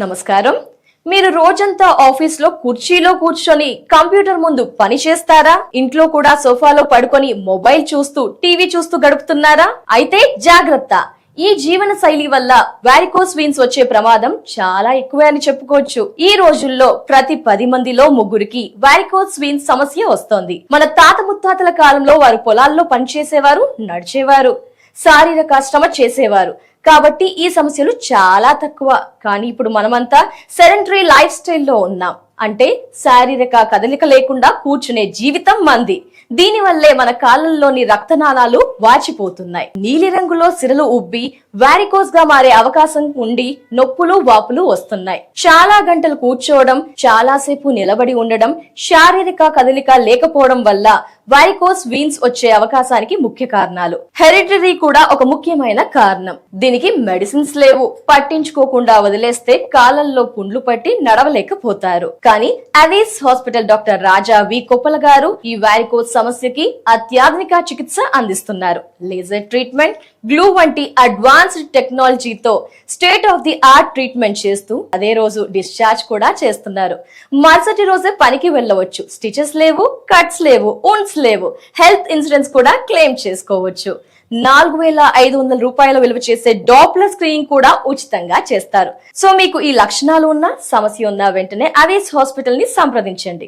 నమస్కారం. మీరు రోజంతా ఆఫీస్ లో కుర్చీలో కూర్చొని కంప్యూటర్ ముందు పని చేస్తారా? ఇంట్లో కూడా సోఫాలో పడుకొని మొబైల్ చూస్తూ టీవీ చూస్తూ గడుపుతున్నారా? అయితే జాగ్రత్త, ఈ జీవన శైలి వల్ల వారికోస్ వీన్స్ వచ్చే ప్రమాదం చాలా ఎక్కువే అని చెప్పుకోవచ్చు. ఈ రోజుల్లో ప్రతి 10 మందిలో 3కి వారికోస్ వీన్స్ సమస్య వస్తోంది. మన తాత ముత్తాతల కాలంలో వారు పొలాల్లో పనిచేసేవారు, నడిచేవారు, శారీరక శ్రమ చేసేవారు కాబట్టి ఈ సమస్యలు చాలా తక్కువ. కానీ ఇప్పుడు మనమంతా సెడెంటరీ లైఫ్ స్టైల్లో ఉన్నాం. అంటే శారీరక కదలిక లేకుండా కూర్చునే జీవితం మంది. దీనివల్లే మన కాళ్ళల్లోని రక్తనాళాలు వాచిపోతున్నాయి. నీలి రంగులో సిరలు ఉబ్బి వారికోస్ గా మారే అవకాశం ఉండి నొప్పులు వాపులు వస్తున్నాయి. చాలా గంటలు కూర్చోవడం, చాలాసేపు నిలబడి ఉండడం, శారీరక కదలిక లేకపోవడం వల్ల వారికోస్ వీన్స్ వచ్చే అవకాశానికి ముఖ్య కారణాలు. హెరిడిటరీ కూడా ఒక ముఖ్యమైన కారణం. దీనికి మెడిసిన్స్ లేవు. పట్టించుకోకుండా వదిలేస్తే కాళ్ళల్లో పుండ్లు పట్టి నడవలేకపోతారు. కానీ అవీస్ హాస్పిటల్ డాక్టర్ రాజా వి కొప్పల గారు ఈ వారికోస్ సమస్యకి అత్యాధునిక చికిత్స అందిస్తున్నారు. లేజర్ ట్రీట్మెంట్, గ్లూ వంటి అడ్వాన్స్డ్ టెక్నాలజీతో state of the art treatment చేస్తూ అదే రోజు డిశ్చార్జ్ కూడా చేస్తున్నారు. మరుసటి రోజే పనికి వెళ్ళవచ్చు. స్టిచెస్ లేవు, కట్స్ లేవు, వుండ్స్ లేవు. హెల్త్ ఇన్సూరెన్స్ కూడా క్లెయిమ్ చేసుకోవచ్చు. 4,500 రూపాయల విలువ చేసే డాప్లర్ స్క్రీనింగ్ కూడా ఉచితంగా చేస్తారు. సో మీకు ఈ లక్షణాలు ఉన్నా, సమస్య ఉన్నా వెంటనే అవీస్ హాస్పిటల్ ని సంప్రదించండి.